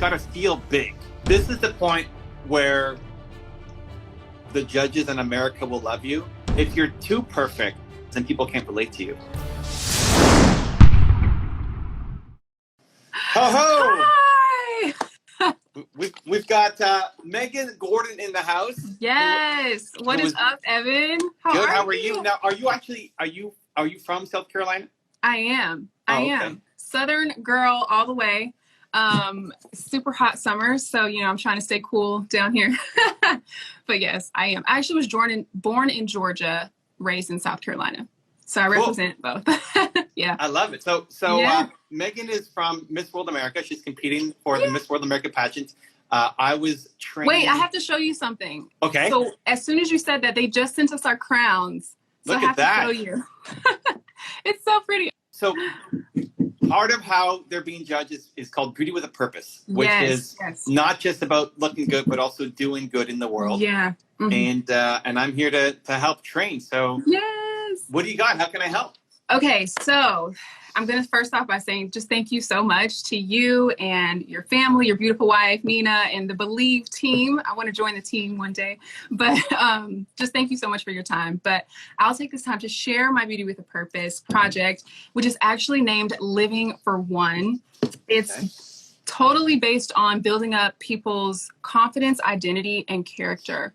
got to feel big. This is the point where the judges in America will love you. If you're too perfect, then people can't relate to you. Ho ho! Hi! We've got Megan Gordon in the house. Yes. What is up, Evan? Good. How are you? Now, are you from South Carolina? I am. Oh, I okay. am. Southern girl all the way. Super hot summers, so I'm trying to stay cool down here. But yes, I am. I actually was born in Georgia, raised in South Carolina. So I represent both. Yeah. I love it. So Yeah. Megan is from Miss World America. She's competing for the Miss World America pageant. I was trained. Wait, I have to show you something. Okay. So as soon as you said that, they just sent us our crowns. So Look I at have that. to show you. It's so pretty. So part of how they're being judged is called Beauty with a Purpose, which is not just about looking good, but also doing good in the world. Yeah. Mm-hmm. And I'm here to help train. So yes. What do you got? How can I help? Okay, so I'm going to first off by saying just thank you so much to you and your family, your beautiful wife, Nina, and the Believe team. I want to join the team one day, but just thank you so much for your time. But I'll take this time to share my Beauty with a Purpose project, which is actually named Living for One. It's totally based on building up people's confidence, identity, and character,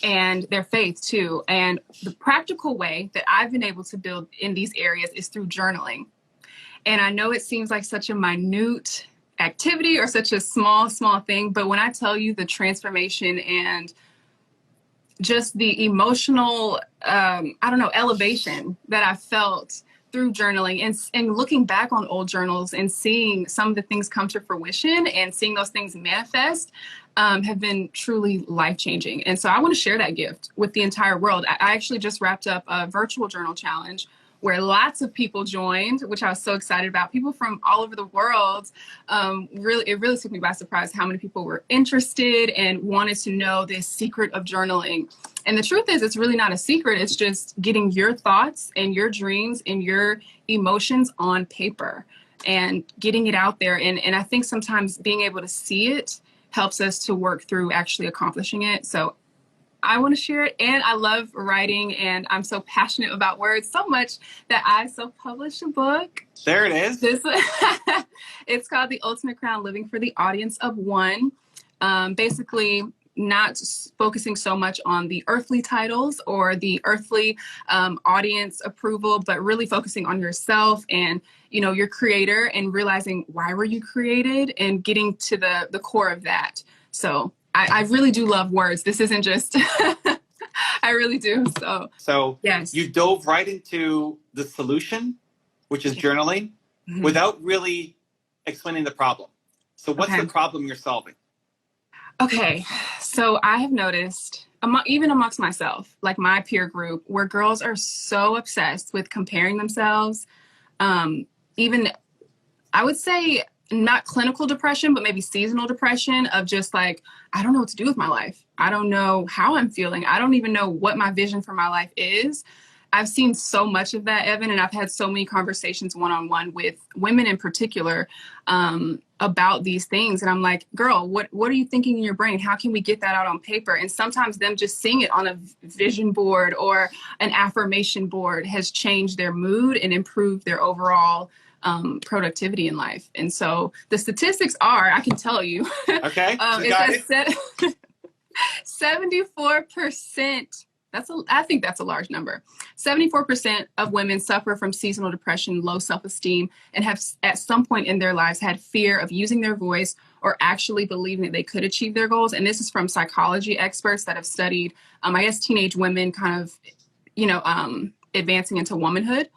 and their faith too. And the practical way that I've been able to build in these areas is through journaling. And I know it seems like such a minute activity or such a small thing, but when I tell you the transformation and just the emotional, elevation that I felt through journaling and looking back on old journals and seeing some of the things come to fruition and seeing those things manifest, have been truly life-changing. And so I want to share that gift with the entire world. I actually just wrapped up a virtual journal challenge where lots of people joined, which I was so excited about. People from all over the world. It really took me by surprise how many people were interested and wanted to know this secret of journaling. And the truth is, it's really not a secret. It's just getting your thoughts and your dreams and your emotions on paper and getting it out there. And I think sometimes being able to see it helps us to work through actually accomplishing it. So I want to share it. And I love writing, and I'm so passionate about words so much that I self-published a book. There it is. It's called The Ultimate Crown, Living for the Audience of One. Basically, not focusing so much on the earthly titles or the earthly audience approval, but really focusing on yourself and your creator and realizing why were you created and getting to the core of that. So I really do love words. This isn't just, I really do. So yes. You dove right into the solution, which is journaling, without really explaining the problem. So what's the problem you're solving? Okay, so I have noticed, even amongst myself, like my peer group, where girls are so obsessed with comparing themselves, even, I would say, not clinical depression, but maybe seasonal depression of just like, I don't know what to do with my life. I don't know how I'm feeling. I don't even know what my vision for my life is. I've seen so much of that, Evan, and I've had so many conversations one-on-one with women in particular about these things. And I'm like, girl, what are you thinking in your brain? How can we get that out on paper? And sometimes them just seeing it on a vision board or an affirmation board has changed their mood and improved their overall productivity in life. And so the statistics are, I can tell you, okay, it says 74%. I think that's a large number. 74% of women suffer from seasonal depression, low self-esteem, and have at some point in their lives had fear of using their voice or actually believing that they could achieve their goals. And this is from psychology experts that have studied, teenage women kind of, advancing into womanhood.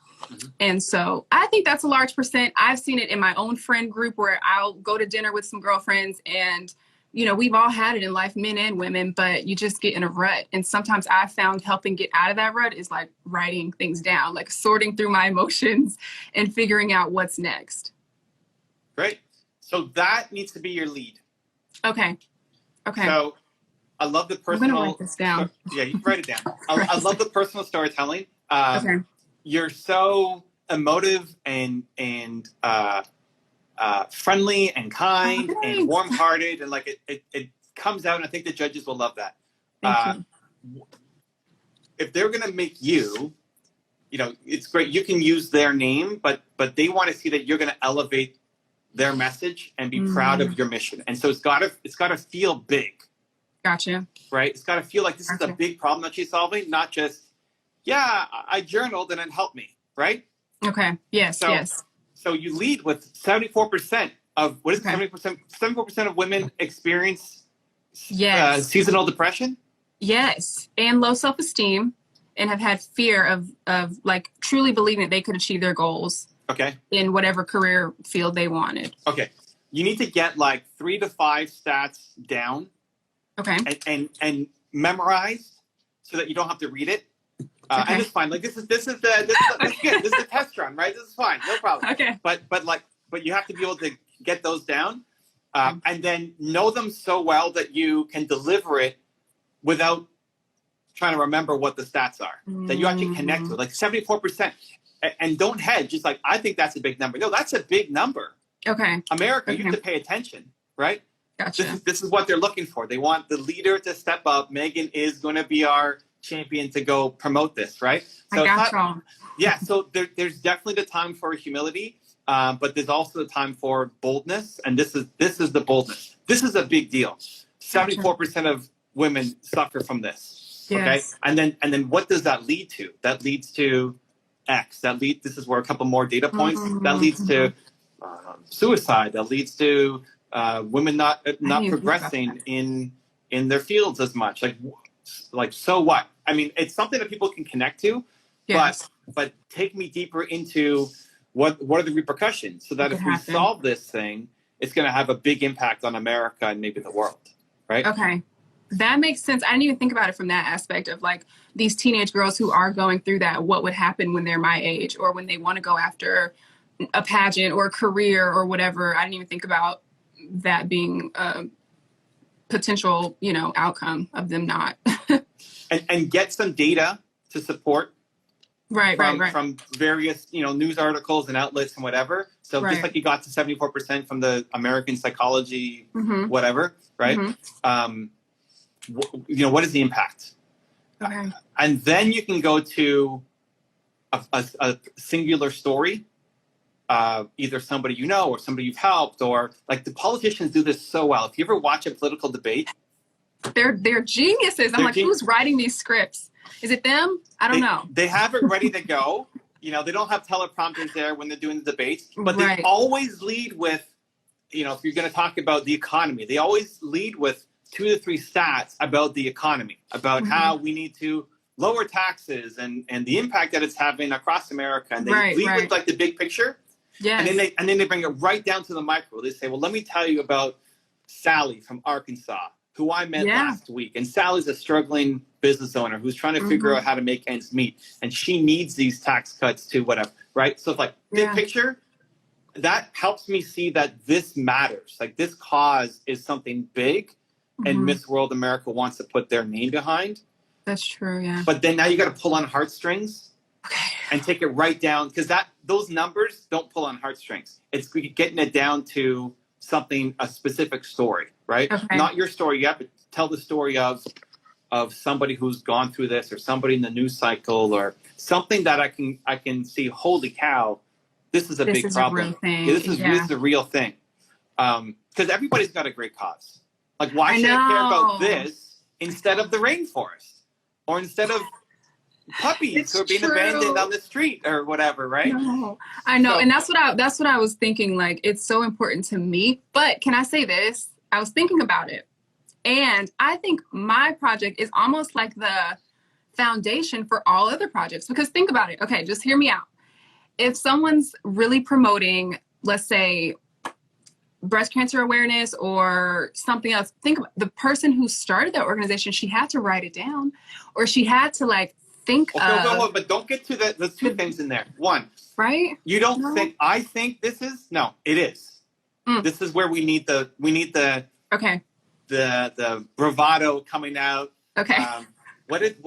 And so I think that's a large percent. I've seen it in my own friend group where I'll go to dinner with some girlfriends and we've all had it in life, men and women, but you just get in a rut. And sometimes I found helping get out of that rut is like writing things down, like sorting through my emotions and figuring out what's next. Great. So that needs to be your lead. Okay. So I love the personal. I'm going to write this down. Yeah, you can write it down. I love the personal storytelling. You're so emotive and friendly and kind Okay. and warm-hearted, and like it comes out. And I think the judges will love that. Thank you. If they're going to make you, it's great. You can use their name, but they want to see that you're going to elevate their message and be proud of your mission. And so it's got to feel big. Gotcha. Right? It's got to feel like this is a big problem that she's solving, not just, I journaled and it helped me, right? Okay. Yes. Yes. So you lead with 74% of, what is it, 74% of women experience seasonal depression? Yes. And low self-esteem, and have had fear of like truly believing that they could achieve their goals. Okay. In whatever career field they wanted. Okay. You need to get like 3 to 5 stats down. Okay. And memorized so that you don't have to read it. And it's fine. Like this is good. This is a test run, right? This is fine. No problem. Okay. But you have to be able to get those down, and then know them so well that you can deliver it without trying to remember what the stats are. That you actually connect with, like 74%. And don't hedge. Just like, I think that's a big number. No, that's a big number. Okay. America, you have to pay attention, right? Gotcha. This is what they're looking for. They want the leader to step up. Megan is going to be our champion to go promote this, right? So so there's definitely the time for humility, but there's also the time for boldness, and this is the boldness. This is a big deal. 74% of women suffer from this. Yes. Okay, and then what does that lead to? That leads to X. This is where a couple more data points. That leads to suicide. That leads to women not progressing in their fields as much. Like so what? I mean, it's something that people can connect to, but take me deeper into what are the repercussions, so that if we solve this thing, it's going to have a big impact on America and maybe the world, right? Okay. That makes sense. I didn't even think about it from that aspect of like these teenage girls who are going through that, what would happen when they're my age or when they want to go after a pageant or a career or whatever. I didn't even think about that being a potential, outcome of them not. and get some data to support from various, news articles and outlets and whatever. So just like you got to 74% from the American Psychology, whatever, right? What is the impact? Okay. And then you can go to a singular story, either somebody you know or somebody you've helped, or like the politicians do this so well. If you ever watch a political debate, they're geniuses. I'm like, who's writing these scripts? Is it them? I don't know. They have it ready to go. They don't have teleprompters there when they're doing the debates, but they always lead with, if you're going to talk about the economy, they always lead with 2 to 3 stats about the economy, about how we need to lower taxes and the impact that it's having across America. And they lead with like the big picture. Yes. And then they bring it right down to the micro. They say, well, let me tell you about Sally from Arkansas, who I met last week. And Sally's a struggling business owner who's trying to figure out how to make ends meet. And she needs these tax cuts to whatever, right? So it's like big picture, that helps me see that this matters. Like this cause is something big. And Miss World America wants to put their name behind. That's true, yeah. But then now you got to pull on heartstrings and take it right down, because those numbers don't pull on heartstrings. It's getting it down to something, a specific story, right? Okay. Not your story yet, but tell the story of somebody who's gone through this, or somebody in the news cycle, or something that I can see. Holy cow, this is a big problem. This is a real thing. Because everybody's got a great cause. Like, why should I care about this instead of the rainforest, or instead of puppies who are being abandoned on the street or whatever, right? No. I know, and that's what I was thinking. Like, it's so important to me. But can I say this? I was thinking about it, and I think my project is almost like the foundation for all other projects. Because think about it. Okay, just hear me out. If someone's really promoting, let's say, breast cancer awareness or something else, think about the person who started that organization. She had to write it down, or she had to like think of. But don't get to the 2 things in there. One, right? You don't think, I think this is, no, it is. This is where we need the the bravado coming out. Okay. What did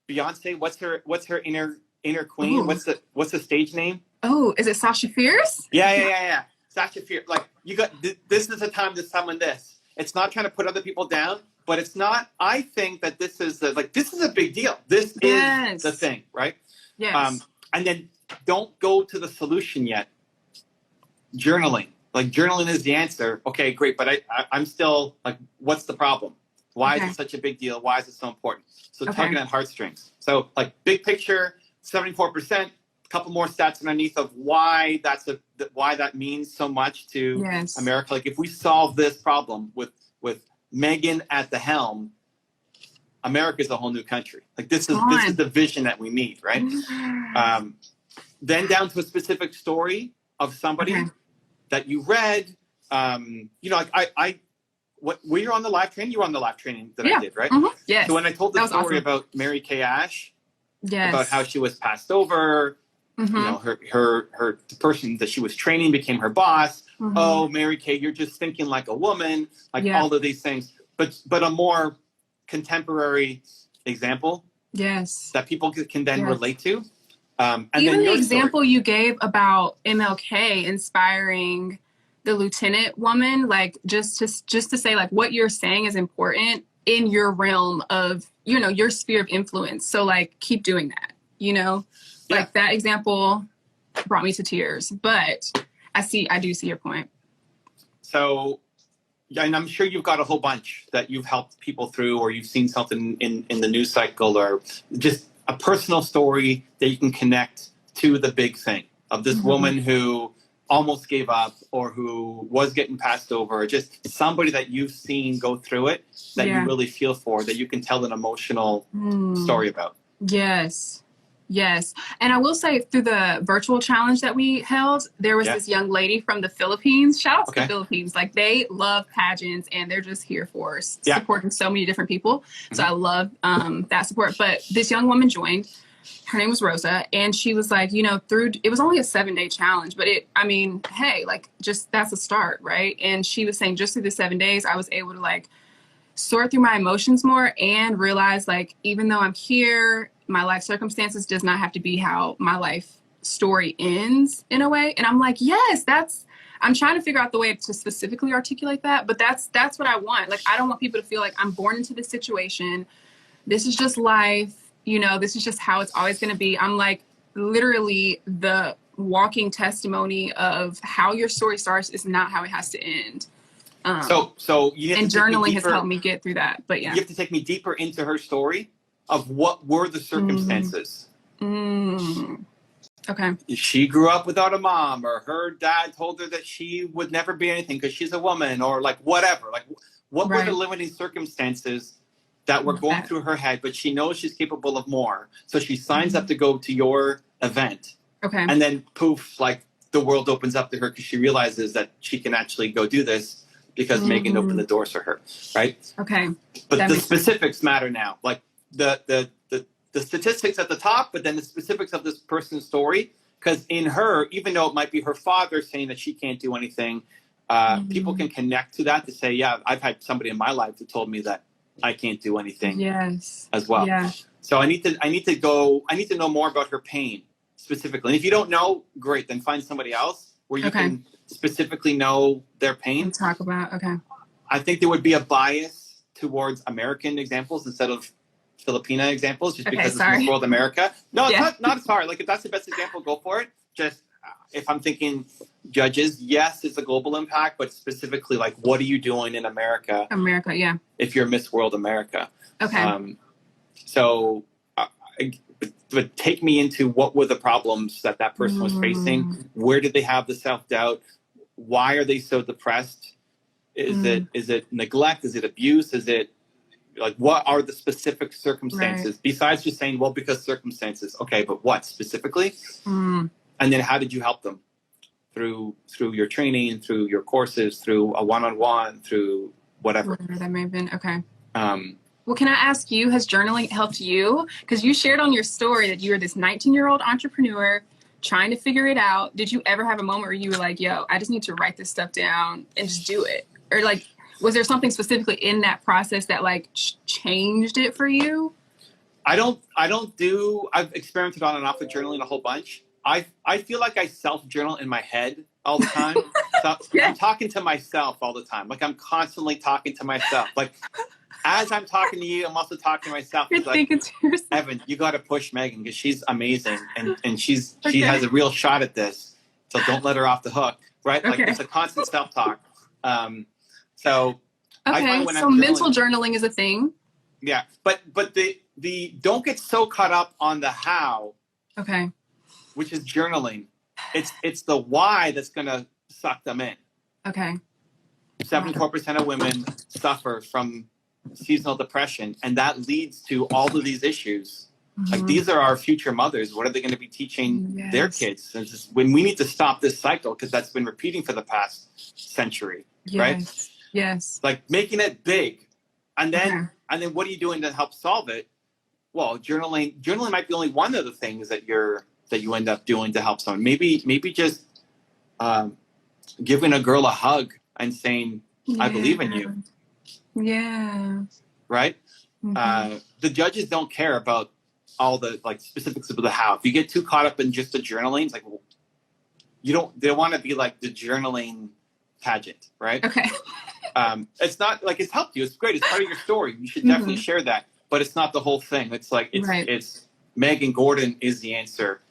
Beyonce? What's her inner queen? Ooh. What's the stage name? Oh, is it Sasha Fierce? Yeah. Sasha Fierce. Like, this is a time to summon this. It's not trying to put other people down, but it's not. I think that this is this is a big deal. This is the thing, right? Yes. And then don't go to the solution yet. Journaling. Like, journaling is the answer. Okay, great. But I'm still like, what's the problem? Why is it such a big deal? Why is it so important? So tugging at heartstrings. So, like, big picture, 74%, a couple more stats underneath of why that means so much to America. Like, if we solve this problem with Megan at the helm, America's a whole new country. Like, this is the vision that we need, right? Then down to a specific story of somebody that you read. Were you on the live training? You were on the live training that I did, right? Mm-hmm. Yes. So when I told the story about Mary Kay Ash, about how she was passed over, her the person that she was training became her boss. Oh, Mary Kay, you're just thinking like a woman, all of these things. But a more contemporary example, that people can then relate to. And even then the example you gave about MLK inspiring the lieutenant woman, like just to say, like, what you're saying is important in your realm of, your sphere of influence. So, like, keep doing that, like that example brought me to tears, but I do see your point. So, and I'm sure you've got a whole bunch that you've helped people through, or you've seen something in the news cycle, or just a personal story that you can connect to the big thing of this woman who almost gave up, or who was getting passed over, or just somebody that you've seen go through it that you really feel for, that you can tell an emotional story about. Yes. And I will say, through the virtual challenge that we held, there was this young lady from the Philippines. Shout out to the Philippines. Like, they love pageants, and they're just here for us, supporting so many different people. So I love that support. But this young woman joined. Her name was Rosa, and she was like, it was only a 7-day challenge, but hey, like, just that's a start, right? And she was saying, just through the 7 days, I was able to, like, sort through my emotions more and realize, like, even though I'm here, my life circumstances does not have to be how my life story ends, in a way. And I'm like, yes, I'm trying to figure out the way to specifically articulate that, but that's what I want. Like, I don't want people to feel like I'm born into this situation. This is just life. This is just how it's always going to be. I'm like literally the walking testimony of how your story starts is not how it has to end. So you have and journaling has helped me get through that. But you have to take me deeper into her story of what were the circumstances. Okay. She grew up without a mom, or her dad told her that she would never be anything because she's a woman, or like whatever. Like, what were the limiting circumstances that were going through her head, but she knows she's capable of more. So she signs up to go to your event. Okay. And then poof, like, the world opens up to her because she realizes that she can actually go do this because Megan opened the doors for her. Right. Okay. But the specifics matter now. Like, the statistics at the top, but then the specifics of this person's story. Because in her, even though it might be her father saying that she can't do anything, people can connect to that to say, yeah, I've had somebody in my life that told me that I can't do anything as well. Yeah. So I need to know more about her pain specifically. And if you don't know, great, then find somebody else where you can specifically know their pain. And talk about, I think there would be a bias towards American examples instead of Filipina examples, just because it's Miss World America. No, it's not sorry. Like, if that's the best example, go for it. Just if I'm thinking judges, yes, it's a global impact, but specifically, like, what are you doing in America? If you're Miss World America. Okay. But take me into what were the problems that person was facing? Where did they have the self-doubt? Why are they so depressed? Is it neglect? Is it abuse? Is it, like, what are the specific circumstances besides just saying, well, because circumstances? Okay, but what specifically? And then how did you help them through your training, through your courses, through a one-on-one, through whatever that may have been? Okay. Well, can I ask you, has journaling helped you? Because you shared on your story that you were this 19-year-old entrepreneur trying to figure it out. Did you ever have a moment where you were like, yo, I just need to write this stuff down and just do it? Or, like, was there something specifically in that process that, like, changed it for you? I've experimented on and off with journaling a whole bunch. I feel like I self-journal in my head all the time. So I'm talking to myself all the time. Like I'm constantly talking to myself. Like as I'm talking to you, I'm also talking to myself. You're thinking to yourself. Evan, you got to push Megan because she's amazing and she has a real shot at this. So don't let her off the hook, right? Like it's a constant self-talk. So I find when so mental journaling is a thing. Yeah, but the don't get so caught up on the how. Okay. Which is journaling. It's the why that's gonna suck them in. Okay. 74% of women suffer from seasonal depression, and that leads to all of these issues. Mm-hmm. Like these are our future mothers. What are they going to be teaching their kids? And just, when we need to stop this cycle because that's been repeating for the past century, right? Yes. Like making it big, and then what are you doing to help solve it? Well, journaling might be only one of the things that you end up doing to help someone. Maybe just giving a girl a hug and saying, I believe in you. Yeah. Right? Mm-hmm. The judges don't care about all the like specifics of the how. If you get too caught up in just the journaling, it's like they want to be like the journaling pageant, right? Okay. It's not like it's helped you. It's great. It's part of your story. You should definitely share that. But it's not the whole thing. It's like it's Megan Gordon is the answer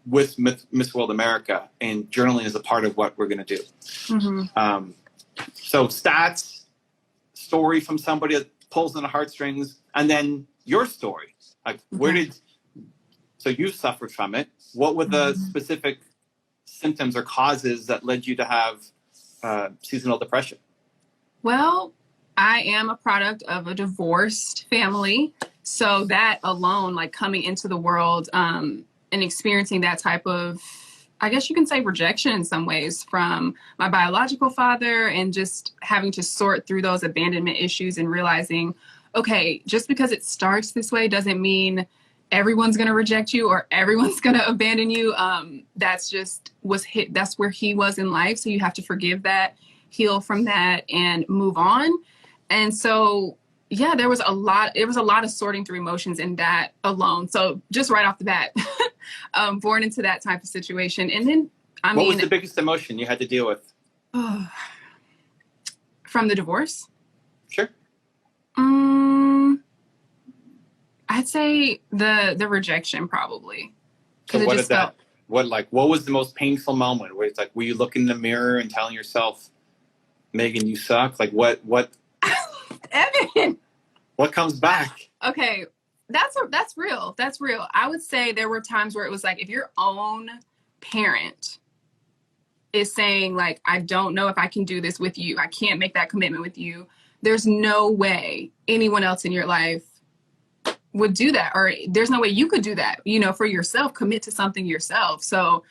with Miss World America, and journaling is a part of what we're going to do. Mm-hmm. So stats, story from somebody that pulls on the heartstrings, and then your story. Like so you suffered from it. What were the specific symptoms or causes that led you to have seasonal depression? Well, I am a product of a divorced family. So that alone, like coming into the world and experiencing that type of, I guess you can say, rejection in some ways from my biological father, and just having to sort through those abandonment issues and realizing, okay, just because it starts this way doesn't mean everyone's going to reject you or everyone's going to abandon you. That's where he was in life. So you have to forgive that, heal from that, and move on. And so, yeah, there was a lot of sorting through emotions in that alone. So just right off the bat, born into that type of situation. And then, what was the biggest emotion you had to deal with? From the divorce? Sure. I'd say the rejection probably. So what was the most painful moment where it's like, were you looking in the mirror and telling yourself, Megan, you suck? Like what? Evan! What comes back? Okay. That's real. That's real. I would say there were times where it was like, if your own parent is saying like, I don't know if I can do this with you, I can't make that commitment with you, there's no way anyone else in your life would do that, or there's no way you could do that, for yourself, commit to something yourself. So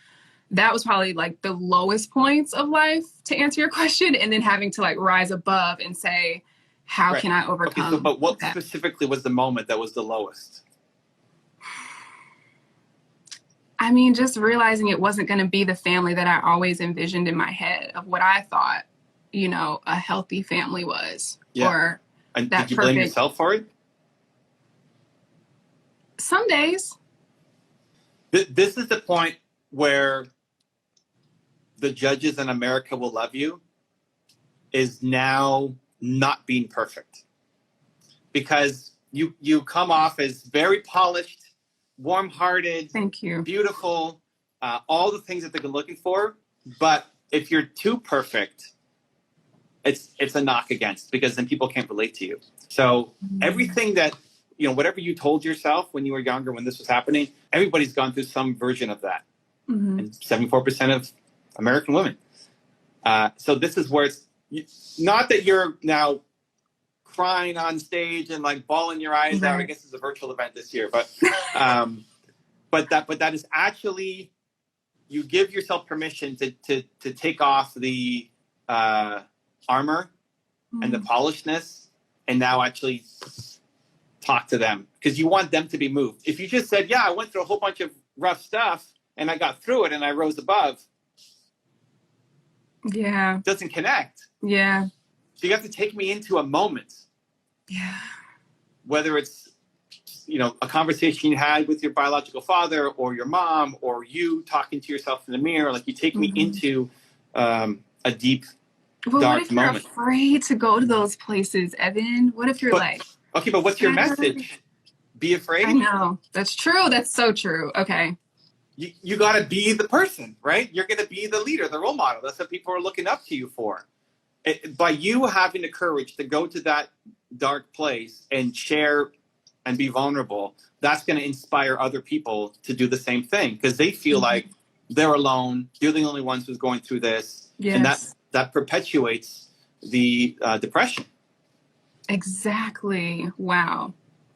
that was probably like the lowest points of life, to answer your question, and then having to like rise above and say, how can I overcome? Okay, but what specifically was the moment that was the lowest? I mean, just realizing it wasn't going to be the family that I always envisioned in my head of what I thought, a healthy family was. Yeah. And did you blame yourself for it? Some days. This is the point where the judges in America will love you, is now not being perfect, because you come off as very polished, warm-hearted, thank you, beautiful, all the things that they're looking for. But if you're too perfect, it's a knock against, because then people can't relate to you. So everything that, whatever you told yourself when you were younger, when this was happening, everybody's gone through some version of that. And 74% of American women. So this is where it's not that you're now crying on stage and like bawling your eyes out. I guess it's a virtual event this year, but that is actually, you give yourself permission to take off the armor and the polishedness, and now actually talk to them, because you want them to be moved. If you just said, yeah, I went through a whole bunch of rough stuff and I got through it and I rose above, it doesn't connect. Yeah. So you have to take me into a moment. Yeah. Whether it's you know, a conversation you had with your biological father or your mom, or you talking to yourself in the mirror. Like, you take me into a deep, but dark what if you're moment. afraid to go to those places, Evan? What if you're like, okay, but what's your message? Be afraid? I know. That's true. That's so true. Okay. You got to be the person, right? You're going to be the leader, the role model. That's what people are looking up to you for. By you having the courage to go to that dark place and share and be vulnerable, that's going to inspire other people to do the same thing, because they feel like they're alone. They're the only ones who's going through this. Yes. And that perpetuates the depression. Exactly. Wow.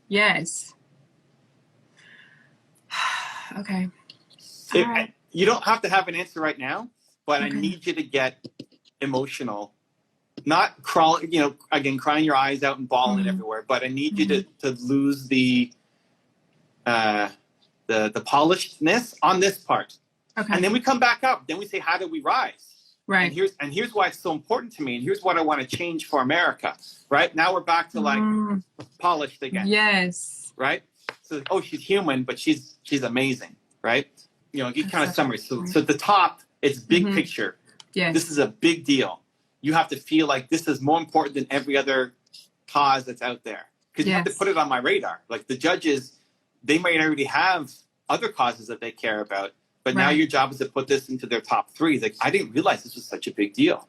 Yes. Okay. Right. You don't have to have an answer right now, but I need you to get emotional. Not crawling, you know, again, crying your eyes out and bawling everywhere, but I need you to lose the polishedness on this part. Okay. And then we come back up. Then we say, how do we rise? Right. And here's why it's so important to me. And here's what I want to change for America. Right now we're back to like polished again. Yes. Right. So, oh, she's human, but she's amazing. Right. You know, get kind of summary. So at the top, it's big picture. Yes. This is a big deal. You have to feel like this is more important than every other cause that's out there. Because you have to put it on my radar. Like, the judges, they might already have other causes that they care about, but now your job is to put this into their top 3. Like, I didn't realize this was such a big deal.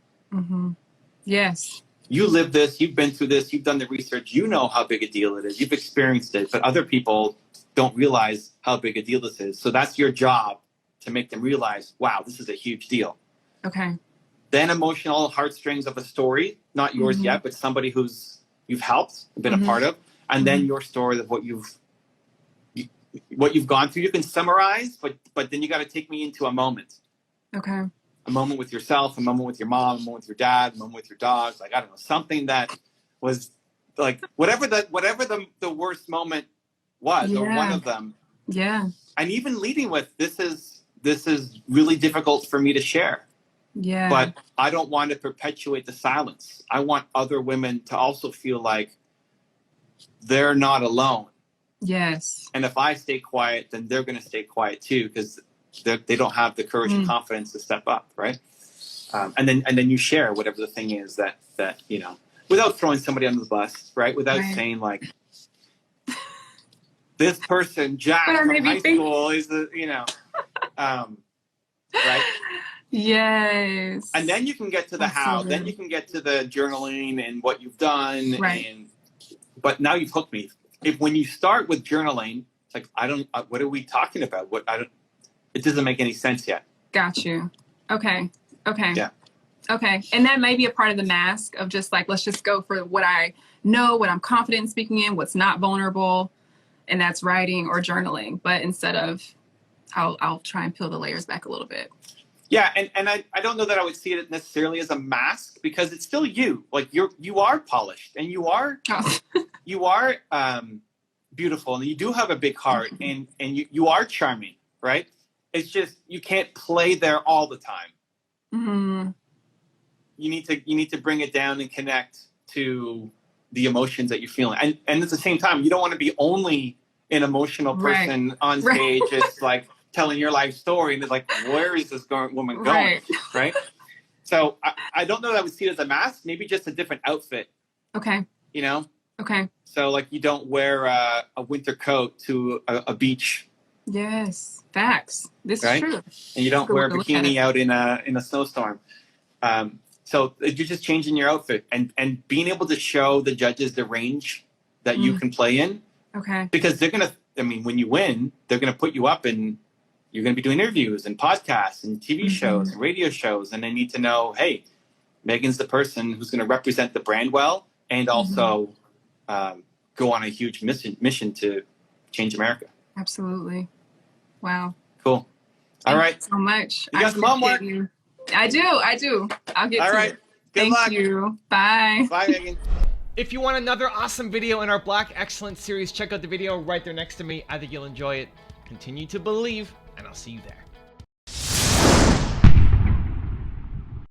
Yes. You live this, you've been through this, you've done the research, you know how big a deal it is, you've experienced it, but other people don't realize how big a deal this is. So that's your job, to make them realize, wow, this is a huge deal. Okay. Then emotional heartstrings of a story, not yours yet, but somebody you've helped, been a part of, and then your story of what you've gone through. You can summarize, but then you got to take me into a moment. Okay. A moment with yourself, a moment with your mom, a moment with your dad, a moment with your dogs. Like, I don't know, something that was like whatever the worst moment was, or one of them. Yeah. And even leading with, this is really difficult for me to share. Yeah. But I don't want to perpetuate the silence. I want other women to also feel like they're not alone. Yes. And if I stay quiet, then they're going to stay quiet too, because they don't have the courage and confidence to step up, right? And then you share whatever the thing is that you know, without throwing somebody under the bus, right? Without saying like, this person, Jack from high school, is right? Yes. And then you can get to the how. Then you can get to the journaling and what you've done. Right. But now you've hooked me. When you start with journaling, it's like, what are we talking about? It doesn't make any sense yet. Got you. Okay. Yeah. Okay. And that may be a part of the mask of just like, let's just go for what I know, what I'm confident in speaking in, what's not vulnerable. And that's writing or journaling. But instead of, I'll try and peel the layers back a little bit. Yeah, and I don't know that I would see it necessarily as a mask, because it's still you. Like, you are polished, and you are beautiful, and you do have a big heart, and you are charming, right? It's just you can't play there all the time. Mm-hmm. You need to bring it down and connect to the emotions that you're feeling, and at the same time, you don't want to be only an emotional person on stage, just like telling your life story, and it's like, where is this woman going? Right? So I don't know that I would see it as a mask, maybe just a different outfit. Okay. You know? Okay. So like, you don't wear a winter coat to a beach. Yes. Facts. This is true. And you don't wear a bikini out in a snowstorm. So you're just changing your outfit and being able to show the judges the range that you can play in. Okay. Because they're going to, when you win, they're going to put you up and you're going to be doing interviews and podcasts and TV shows and radio shows. And they need to know, hey, Megan's the person who's going to represent the brand well and also go on a huge mission to change America. Absolutely. Wow. Cool. All right. Thank you so much. You got some homework? I do. I'll get to it. Good luck. Thank you. Bye. Bye, Megan. If you want another awesome video in our Black Excellence series, check out the video right there next to me. I think you'll enjoy it. Continue to believe, and I'll see you there.